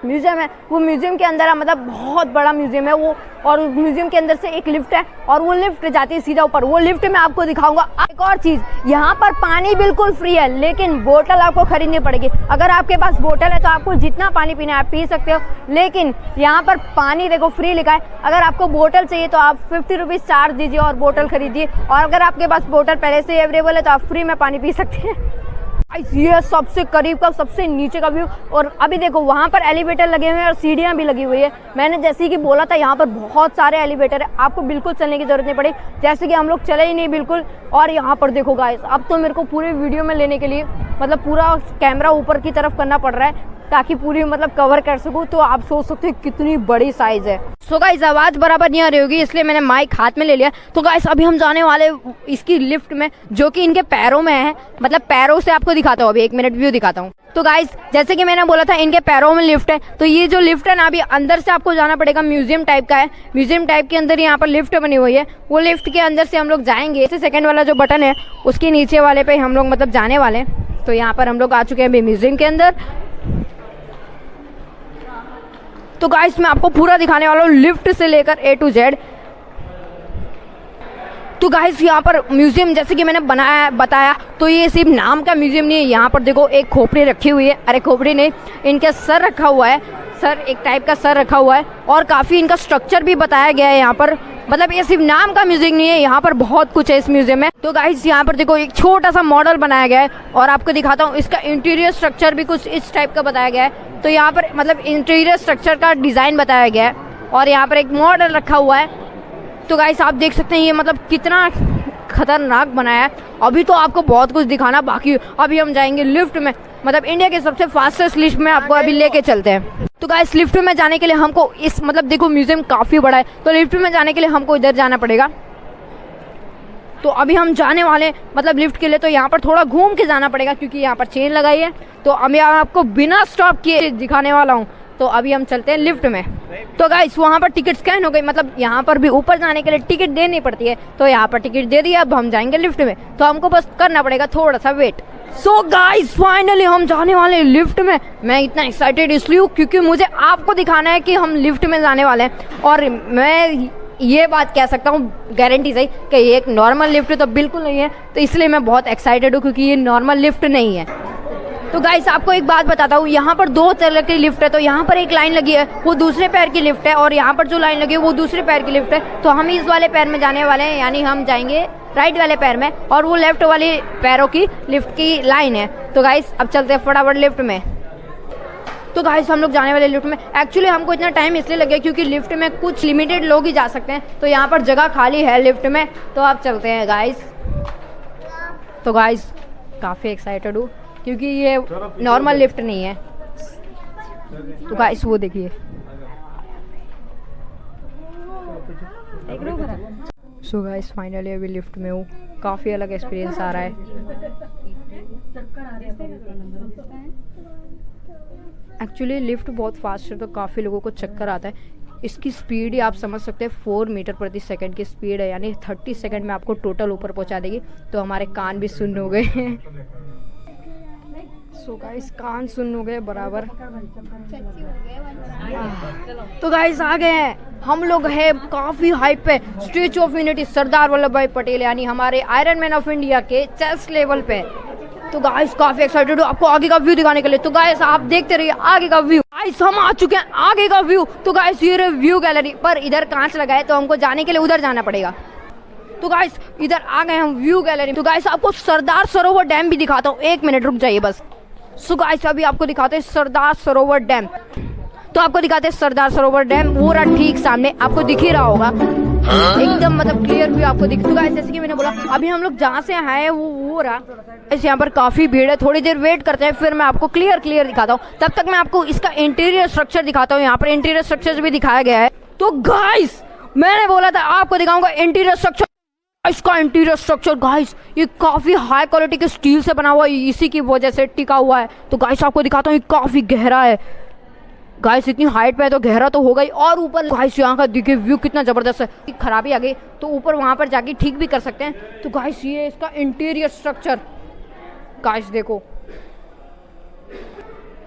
म्यूजियम है वो म्यूजियम के अंदर है, मतलब बहुत बड़ा म्यूजियम है वो। और म्यूजियम के अंदर से एक लिफ्ट है और वो लिफ्ट जाती है सीधा ऊपर, वो लिफ्ट मैं आपको दिखाऊंगा। एक और चीज, यहाँ पर पानी बिल्कुल फ्री है, लेकिन बोतल आपको खरीदनी पड़ेगी। अगर आपके पास बोतल है तो आपको जितना पानी पीना है आप पी सकते हो, लेकिन यहाँ पर पानी देखो फ्री लिखा है। अगर आपको बोतल चाहिए तो आप 50 रुपीज़ चार्ज दीजिए और बोतल खरीदिए। और अगर आपके पास बोतल पहले से अवेलेबल है तो आप फ्री में पानी पी सकते हैं। ये सबसे करीब का, सबसे नीचे का व्यू। और अभी देखो वहाँ पर एलिवेटर लगे हुए हैं और सीढ़ियाँ भी लगी हुई है। मैंने जैसे कि बोला था यहाँ पर बहुत सारे एलिवेटर है, आपको बिल्कुल चलने की जरूरत नहीं पड़ी, जैसे कि हम लोग चले ही नहीं बिल्कुल। और यहाँ पर देखो गाइस, अब तो मेरे को पूरे वीडियो में लेने के लिए मतलब पूरा कैमरा ऊपर की तरफ करना पड़ रहा है ताकि पूरी मतलब कवर कर सकूँ। तो आप सोच सकते हो कितनी बड़ी साइज है। सो गाइस आवाज़ बराबर नहीं आ रही होगी इसलिए मैंने माइक हाथ में ले लिया। तो गाइस अभी हम जाने वाले इसकी लिफ्ट में, जो कि इनके पैरों में है, मतलब पैरों से आपको दिखाता हूँ, अभी 1 मिनट व्यू दिखाता हूँ। तो गाइस जैसे कि मैंने बोला था इनके पैरों में लिफ्ट है। तो ये जो लिफ्ट है ना, अभी अंदर से आपको जाना पड़ेगा, म्यूजियम टाइप का है। म्यूजियम टाइप के अंदर यहाँ पर लिफ्ट बनी हुई है, वो लिफ्ट के अंदर से हम लोग जाएंगे। जैसे सेकंड वाला जो बटन है उसके नीचे वाले पे हम लोग मतलब जाने वाले हैं। तो यहाँ पर हम लोग आ चुके हैं अभी म्यूजियम के अंदर। तो गाइस मैं आपको पूरा दिखाने वाला हूँ लिफ्ट से लेकर A to Z। तो गाइस यहाँ पर म्यूजियम जैसे कि मैंने बताया तो ये सिर्फ नाम का म्यूजियम नहीं है। यहाँ पर देखो एक खोपड़ी रखी हुई है, अरे खोपड़ी नहीं, इनका सर रखा हुआ है, सर एक टाइप का सर रखा हुआ है। और काफ़ी इनका स्ट्रक्चर भी बताया गया है यहाँ पर, मतलब ये सिर्फ नाम का म्यूजियम नहीं है, यहाँ पर बहुत कुछ है इस म्यूजियम में। तो गाइस यहाँ पर देखो एक छोटा सा मॉडल बनाया गया है और आपको दिखाता हूँ, इसका इंटीरियर स्ट्रक्चर भी कुछ इस टाइप का बताया गया है। तो यहाँ पर मतलब इंटीरियर स्ट्रक्चर का डिज़ाइन बताया गया है और यहाँ पर एक मॉडल रखा हुआ है। तो गाइस आप देख सकते हैं ये मतलब कितना खतरनाक बनाया है। अभी तो आपको बहुत कुछ दिखाना बाकी है, अभी हम जाएंगे लिफ्ट में, मतलब इंडिया के सबसे फास्टेस्ट लिफ्ट में आपको अभी लेके चलते हैं। तो गाइस लिफ्ट में जाने के लिए हमको इस मतलब देखो म्यूजियम काफ़ी बड़ा है, तो लिफ्ट में जाने के लिए हमको इधर जाना पड़ेगा। तो अभी हम जाने वाले मतलब लिफ्ट के लिए, तो यहाँ पर थोड़ा घूम के जाना पड़ेगा क्योंकि यहाँ पर चेन लगाई है। तो अभी आपको बिना स्टॉप किए दिखाने वाला हूँ। तो अभी हम चलते हैं लिफ्ट में। तो गाइस वहाँ पर टिकट स्कैन हो गई, मतलब यहाँ पर भी ऊपर जाने के लिए टिकट देनी पड़ती है। तो यहाँ पर टिकट दे दिया, अब हम जाएंगे लिफ्ट में। तो हमको बस करना पड़ेगा थोड़ा सा वेट। सो गाइस फाइनली हम जाने वाले हैं लिफ्ट में। मैं इतना एक्साइटेड इसलिए हूँ क्योंकि मुझे आपको दिखाना है कि हम लिफ्ट में जाने वाले हैं। और मैं ये बात कह सकता हूँ गारंटी से कि ये एक नॉर्मल लिफ्ट तो बिल्कुल नहीं है, तो इसलिए मैं बहुत एक्साइटेड हूँ क्योंकि ये नॉर्मल लिफ्ट नहीं है। तो गाइस आपको एक बात बताता हूँ, यहाँ पर 2 तरह की लिफ्ट है। तो यहाँ पर एक लाइन लगी है वो दूसरे पैर की लिफ्ट है और यहाँ पर जो लाइन लगी है वो दूसरे पैर की लिफ्ट है। तो हम इस वाले पैर में जाने वाले हैं, यानी हम जाएंगे राइट वाले पैर में, और वो लेफ्ट वाले पैरों की लिफ्ट की लाइन है। तो गाइस अब चलते हैं फटाफट लिफ्ट में। तो गाइस हम लोग जाने वाले लिफ्ट में। एक्चुअली हमको इतना टाइम इसलिए लगे क्योंकि लिफ्ट में कुछ लिमिटेड लोग ही जा सकते हैं, तो यहाँ पर जगह खाली है लिफ्ट में। तो आप चलते हैं गाइस। तो गाइस काफ़ी एक्साइटेड हूँ क्योंकि ये नॉर्मल लिफ्ट नहीं है। तो गाइस वो देखिए, सो गाइस फाइनली अभी लिफ्ट में हूँ, काफ़ी अलग एक्सपीरियंस आ रहा है। एक्चुअली लिफ्ट बहुत फास्ट है तो काफ़ी लोगों को चक्कर आता है। इसकी स्पीड ही आप समझ सकते हैं 4 मीटर प्रति सेकंड की स्पीड है, यानी 30 सेकंड में आपको टोटल ऊपर पहुंचा देगी। तो हमारे कान भी सुन्न हो गए हैं। सो गाइस कान सुन्न हो गए बराबर। तो गाइस आ गए हैं हम लोग, है काफ़ी हाइप पे statue of unity, Sardar Vallabh भाई पटेल यानी हमारे आयरन मैन ऑफ इंडिया के चेस्ट लेवल पे। तो गाइस काफी एक्साइटेड हूँ आपको आगे का व्यू दिखाने के लिए। तो गाइस आप देखते रहिए आगे का व्यू। गाइस हम आ चुके हैं आगे का व्यू। तो गाइस ये व्यू गैलरी पर इधर कांच लगा है तो हमको जाने के लिए उधर जाना पड़ेगा। तो गाइस इधर आ गए हम व्यू गैलरी। तो गाइस आपको सरदार सरोवर डैम भी दिखाता हूँ, 1 मिनट रुक जाइए बस। सो गाइस अभी आपको दिखाते हैं सरदार सरोवर डैम। तो आपको दिखाते हैं सरदार सरोवर डैम, पूरा ठीक सामने आपको दिख ही रहा होगा, एकदम मतलब क्लियर व्यू आपको दिख। तो गाइस जैसे कि मैंने बोला अभी हम लोग जहाँ से आए वो हो रहा इस यहाँ पर काफ़ी भीड़ है, थोड़ी देर वेट करते हैं, फिर मैं आपको क्लियर दिखाता हूँ। तब तक मैं आपको इसका इंटीरियर स्ट्रक्चर दिखाता हूँ। यहाँ पर इंटीरियर स्ट्रक्चर भी दिखाया गया है। तो गाइस मैंने बोला था आपको दिखाऊंगा इंटीरियर स्ट्रक्चर। इसका इंटीरियर स्ट्रक्चर गाइस ये काफ़ी हाई क्वालिटी के स्टील से बना हुआ है, इसी की वजह से टिका हुआ है। तो गाइस आपको दिखाता हूँ, ये काफ़ी गहरा है गाइस, इतनी हाइट पे है तो गहरा तो होगा ही। और ऊपर गाइस यहाँ का देखिए व्यू कितना ज़बरदस्त है। खराबी आ गई तो ऊपर वहाँ पर जाके ठीक भी कर सकते हैं। तो गाइस ये इसका इंटीरियर स्ट्रक्चर गाइस देखो।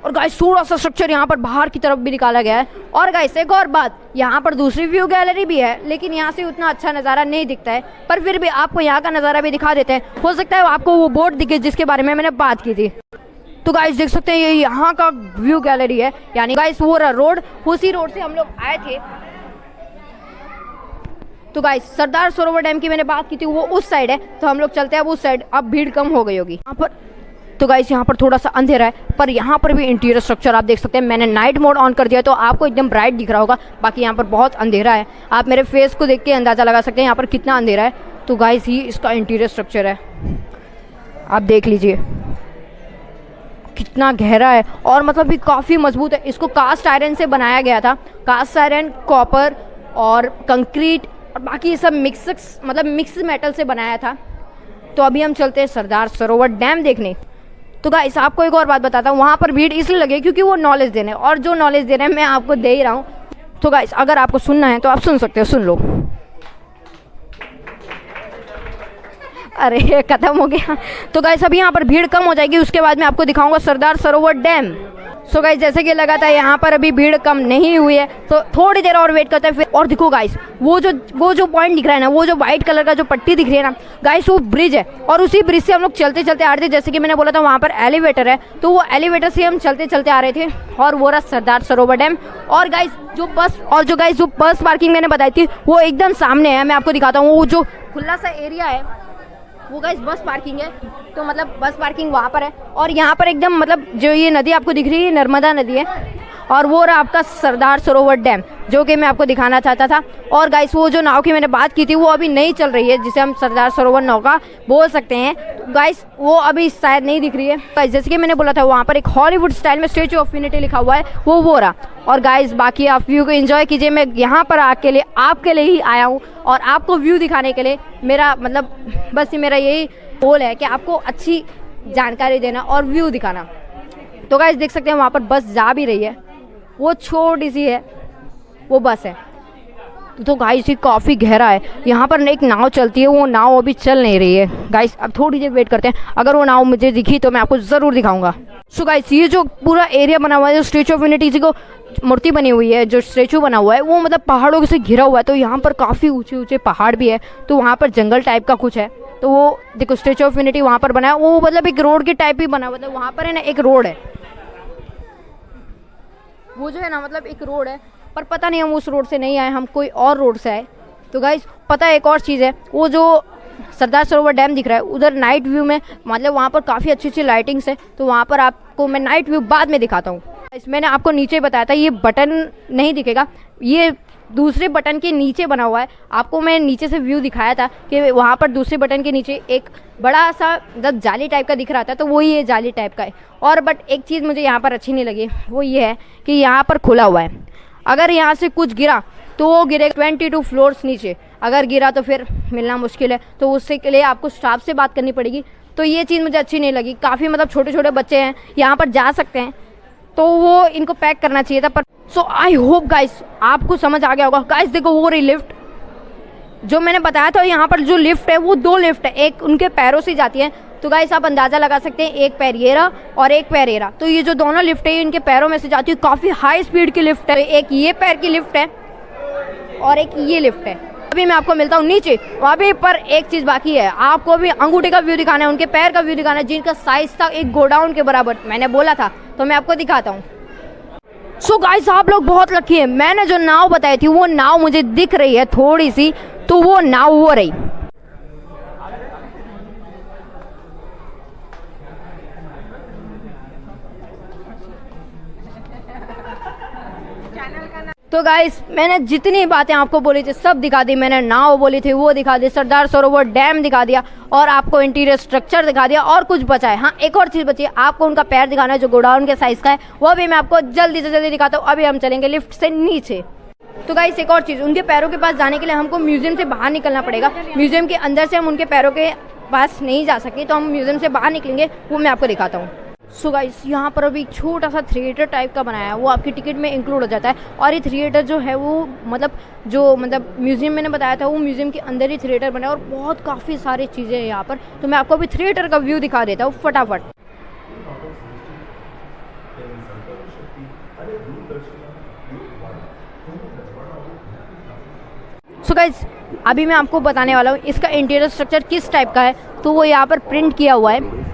और गाइस थोड़ा सा स्ट्रक्चर यहाँ पर बाहर की तरफ भी निकाला गया है। और गाइस एक और बात, यहाँ पर दूसरी व्यू गैलरी भी है, लेकिन यहाँ से उतना अच्छा नज़ारा नहीं दिखता है, पर फिर भी आपको यहाँ का नज़ारा भी दिखा देते हैं। हो सकता है आपको वो बोर्ड दिखे जिसके बारे में मैंने बात की थी। तो गाइस देख सकते हैं ये यहाँ का व्यू गैलरी है, यानी गाइस वो रहा रोड, उसी रोड से हम लोग आए थे। तो गाइस सरदार सरोवर डैम की मैंने बात की थी, वो उस साइड है, तो हम लोग चलते हैं अब उस साइड। अब भीड़ कम हो गई होगी यहाँ पर। तो गाइस यहाँ पर थोड़ा सा अंधेरा है, पर यहाँ पर भी इंटीरियर स्ट्रक्चर आप देख सकते हैं। मैंने नाइट मोड ऑन कर दिया तो आपको एकदम ब्राइट दिख रहा होगा, बाकी यहाँ पर बहुत अंधेरा है। आप मेरे फेस को देख के अंदाज़ा लगा सकते हैं यहाँ पर कितना अंधेरा है। तो गाइस ये इसका इंटीरियर स्ट्रक्चर है, आप देख लीजिए कितना गहरा है, और मतलब भी काफ़ी मजबूत है। इसको कास्ट आयरन से बनाया गया था, कास्ट आयरन, कॉपर और कंक्रीट और बाकी सब मिक्स मेटल से बनाया था। तो अभी हम चलते हैं सरदार सरोवर डैम देखने। तो गाइस आपको एक और बात बताता हूँ, वहाँ पर भीड़ इसलिए लगी क्योंकि वो नॉलेज दे रहे हैं, और जो नॉलेज दे रहे हैं मैं आपको दे ही रहा हूँ। तो गाइस अगर आपको सुनना है तो आप सुन सकते हो, सुन लो। अरे खत्म हो गया। तो गाइस अभी यहाँ पर भीड़ कम हो जाएगी, उसके बाद मैं आपको दिखाऊंगा Sardar Sarovar dam. So guys जैसे कि लगा था यहाँ पर अभी भीड़ कम नहीं हुई है, तो थोड़ी देर और वेट करते हैं फिर। और देखो गाइस वो जो पॉइंट दिख रहा है ना, वो जो व्हाइट कलर का जो पट्टी दिख रही है ना गाइस, वो ब्रिज है। और उसी ब्रिज से हम लोग चलते चलते आ रहे थे, जैसे कि मैंने बोला था वहाँ पर एलिवेटर है, तो वो एलिवेटर से हम चलते चलते आ रहे थे। और वो रहा सरदार सरोवर डैम। और गाइस जो बस पार्किंग मैंने बताई थी वो एकदम सामने है, मैं आपको दिखाता हूँ। वो जो खुला सा एरिया है वो गाइस बस पार्किंग है, तो मतलब बस पार्किंग वहाँ पर है। और यहाँ पर एकदम मतलब जो ये नदी आपको दिख रही है नर्मदा नदी है, और वो रहा आपका सरदार सरोवर डैम जो कि मैं आपको दिखाना चाहता था। और गाइस वो जो नाव की मैंने बात की थी वो अभी नहीं चल रही है, जिसे हम सरदार सरोवर नौका बोल सकते हैं। तो गाइस वो अभी शायद नहीं दिख रही है। गाइस जैसे कि मैंने बोला था वहाँ पर एक हॉलीवुड स्टाइल में स्टैचू ऑफ यूनिटी लिखा हुआ है, वो रहा। और गाइस बाकी आप व्यू को एंजॉय कीजिए। मैं यहाँ पर आपके लिए ही आया हूँ, और आपको व्यू दिखाने के लिए मेरा मतलब बस मेरा यही गोल है कि आपको अच्छी जानकारी देना और व्यू दिखाना। तो गाइस देख सकते हैं वहाँ पर बस जा भी रही है, वो छोटी सी है वो बस है। तो गाइस ये काफ़ी गहरा है, यहाँ पर एक नाव चलती है, वो नाव अभी चल नहीं रही है। गाइस अब थोड़ी देर वेट करते हैं, अगर वो नाव मुझे दिखी तो मैं आपको ज़रूर दिखाऊंगा। सो गाइस ये जो पूरा एरिया बना हुआ है, जो स्टैचू ऑफ यूनिटी को मूर्ति बनी हुई है, जो स्टैचू बना हुआ है वो मतलब पहाड़ों से घिरा हुआ है। तो यहाँ पर काफ़ी ऊंचे ऊंचे पहाड़ भी है, तो वहाँ पर जंगल टाइप का कुछ है। तो वो देखो स्टैचू ऑफ यूनिटी वहाँ पर बना है, वो मतलब एक रोड के टाइप ही बना हुआ था। वहाँ पर है ना एक रोड है, वो जो है ना मतलब एक रोड है, पर पता नहीं हम उस रोड से नहीं आए, हम कोई और रोड से आए। तो गाइस पता है एक और चीज़ है, वो जो सरदार सरोवर डैम दिख रहा है उधर नाइट व्यू में मतलब वहाँ पर काफ़ी अच्छी अच्छी लाइटिंग्स है, तो वहाँ पर आपको मैं नाइट व्यू बाद में दिखाता हूँ। मैंने आपको नीचे बताया था ये बटन नहीं दिखेगा, ये दूसरे बटन के नीचे बना हुआ है। आपको मैं नीचे से व्यू दिखाया था कि वहाँ पर दूसरे बटन के नीचे एक बड़ा सा मतलब जाली टाइप का दिख रहा था, तो वो ये जाली टाइप का है। और बट एक चीज़ मुझे यहाँ पर अच्छी नहीं लगी, वो ये है कि यहाँ पर खुला हुआ है, अगर यहाँ से कुछ गिरा तो वो गिरेगा 22 फ्लोर्स नीचे, अगर गिरा तो फिर मिलना मुश्किल है, तो उससे के लिए आपको स्टाफ से बात करनी पड़ेगी। तो ये चीज़ मुझे अच्छी नहीं लगी। काफ़ी मतलब छोटे छोटे बच्चे हैं यहाँ पर जा सकते हैं, तो वो इनको पैक करना चाहिए था। पर सो आई होप गाइस आपको समझ आ गया होगा। गाइस देखो वो रही लिफ्ट, जो मैंने बताया था यहाँ पर जो लिफ्ट है वो 2 लिफ्ट है, एक उनके पैरों से जाती है। तो गाइस आप अंदाज़ा लगा सकते हैं, एक पैर ये रहा और एक पैर ये रहा, तो ये जो दोनों लिफ्ट है इनके पैरों में से जाती है। काफ़ी हाई स्पीड की लिफ्ट है, एक ये पैर की लिफ्ट है और एक ये लिफ्ट है। अभी मैं आपको मिलता हूँ नीचे, अभी पर एक चीज़ बाकी है, आपको भी अंगूठे का व्यू दिखाना है, उनके पैर का व्यू दिखाना है, जिनका साइज था एक गोडाउन के बराबर, मैंने बोला था, तो मैं आपको दिखाता हूँ। सो गाइस आप लोग बहुत लकी है, मैंने जो नाव बताई थी वो नाव मुझे दिख रही है थोड़ी सी, तो वो नाव वो रही। तो गाइस मैंने जितनी बातें आपको बोली थी सब दिखा दी मैंने। नाव बोली थी वो दिखा दी, सरदार सरोवर डैम दिखा दिया और आपको इंटीरियर स्ट्रक्चर दिखा दिया। और कुछ बचा है, हाँ एक और चीज़ बची है, आपको उनका पैर दिखाना है जो गोडाउन के साइज़ का है, वो भी मैं आपको जल्दी से जल्दी दिखाता हूँ। अभी हम चलेंगे लिफ्ट से नीचे। तो गाइस एक और चीज़, उनके पैरों के पास जाने के लिए हमको म्यूजियम से बाहर निकलना पड़ेगा। म्यूजियम के अंदर से हम उनके पैरों के पास नहीं जा सकते, तो हम म्यूजियम से बाहर निकलेंगे, वो मैं आपको दिखाता हूँ। सो गाइस यहाँ पर अभी छोटा सा थिएटर टाइप का बनाया है, वो आपकी टिकट में इंक्लूड हो जाता है। और ये थिएटर जो है वो मतलब म्यूजियम मैंने बताया था, वो म्यूजियम के अंदर ही थिएटर बना है और बहुत काफ़ी सारी चीज़ें हैं यहाँ पर। तो मैं आपको अभी थिएटर का व्यू दिखा देता हूँ फटाफट। सो गाइस अभी मैं आपको बताने वाला हूँ इसका इंटीरियर स्ट्रक्चर किस टाइप का है। तो वो यहाँ पर प्रिंट किया हुआ है,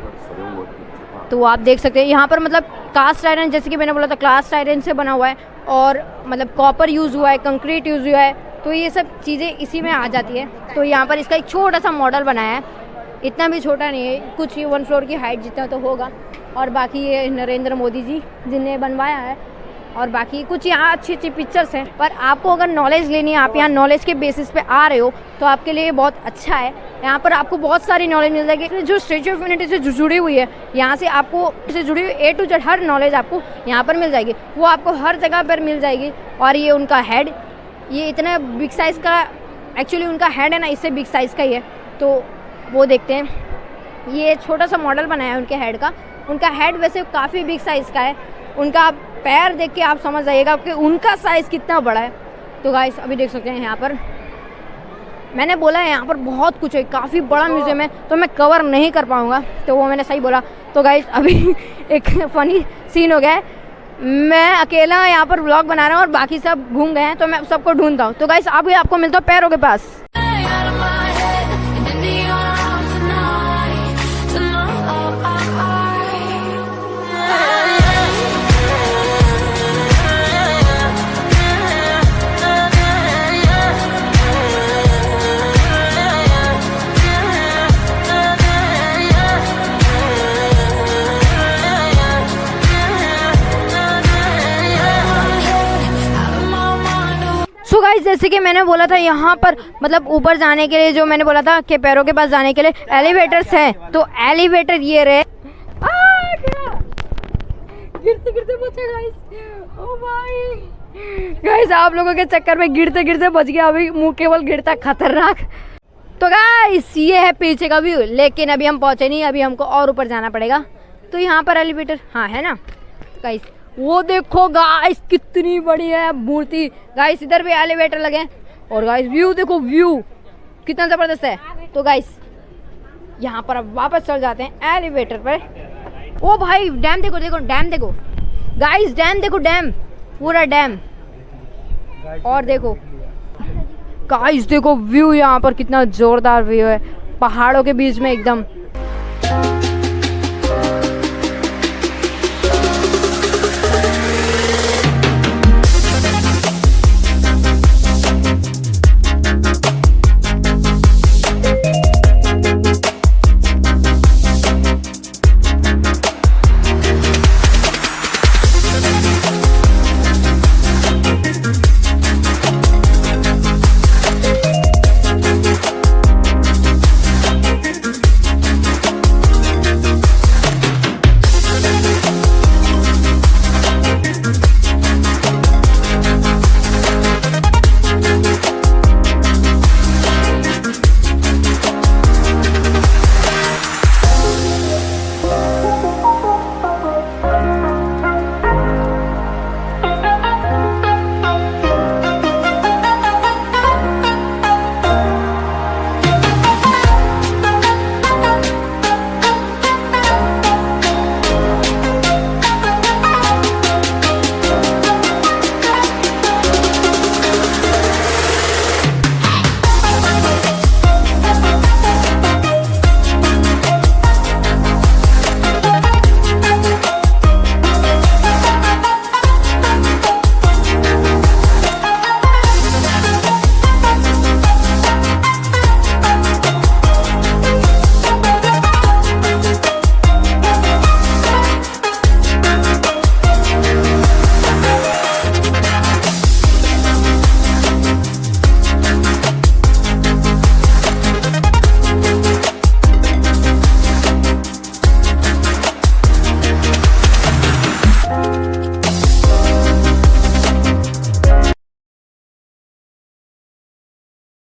तो आप देख सकते हैं यहाँ पर मतलब कास्ट आयरन, जैसे कि मैंने बोला था कास्ट आयरन से बना हुआ है और मतलब कॉपर यूज़ हुआ है, कंक्रीट यूज़ हुआ है, तो ये सब चीज़ें इसी में आ जाती है। तो यहाँ पर इसका एक छोटा सा मॉडल बनाया है, इतना भी छोटा नहीं है, कुछ 1 फ्लोर की हाइट जितना तो होगा। और बाकी ये नरेंद्र मोदी जी जिन्हें बनवाया है, और बाकी कुछ यहाँ अच्छी अच्छी पिक्चर्स हैं। पर आपको अगर नॉलेज लेनी है, आप यहाँ नॉलेज के बेसिस पे आ रहे हो, तो आपके लिए बहुत अच्छा है। यहाँ पर आपको बहुत सारी नॉलेज मिल जाएगी। जो स्टैच्यू ऑफ यूनिटी से जुड़ी हुई है, यहाँ से आपको इससे जुड़ी हुई A to Z her knowledge आपको यहाँ पर मिल जाएगी, वो आपको हर जगह पर मिल जाएगी। और ये उनका हेड, ये इतना बिग साइज़ का, एक्चुअली उनका हेड है ना इससे बिग साइज़ का ही है, तो वो देखते हैं। ये छोटा सा मॉडल बनाया है उनके हेड का। उनका हेड वैसे काफ़ी बिग साइज़ का है, उनका पैर देख के आप समझ जाइएगा कि उनका साइज़ कितना बड़ा है। तो गाइस अभी देख सकते हैं यहाँ पर, मैंने बोला है यहाँ पर बहुत कुछ है, काफ़ी बड़ा म्यूज़ियम है, तो मैं कवर नहीं कर पाऊँगा, तो वो मैंने सही बोला। तो गाइस अभी एक फ़नी सीन हो गया है, मैं अकेला यहाँ पर व्लॉग बना रहा हूँ और बाकी सब घूम गए हैं, तो मैं सबको ढूंढता हूँ। तो गाइस आपको मिलता हूँ पैरों के पास। सो गाइस जैसे कि मैंने बोला था यहाँ पर मतलब ऊपर जाने के लिए, जो मैंने बोला था कि पैरों के पास जाने के लिए एलिवेटर्स हैं, तो एलिवेटर ये रहे। गिरते गिरते बचे गाइस, ओ भाई गाइस आप लोगों के चक्कर में गिरते गिरते बच गया, अभी मुंह केवल गिरता खतरनाक। तो गाइस ये है पीछे का व्यू, लेकिन अभी हम पहुंचे नहीं, अभी हमको और ऊपर जाना पड़ेगा। तो यहाँ पर एलिवेटर हाँ है ना गाइस, वो देखो गाइस कितनी बड़ी है मूर्ति। गाइस इधर भी एलिवेटर लगे हैं और गाइस व्यू देखो, व्यू कितना ज़बरदस्त है। तो गाइस यहाँ पर अब वापस चल जाते हैं एलिवेटर पर। ओ भाई डैम देखो, देखो डैम देखो गाइस, डैम देखो, डैम पूरा डैम। और देखो गाइस देखो व्यू यहाँ पर कितना जोरदार व्यू है, पहाड़ों के बीच में एकदम।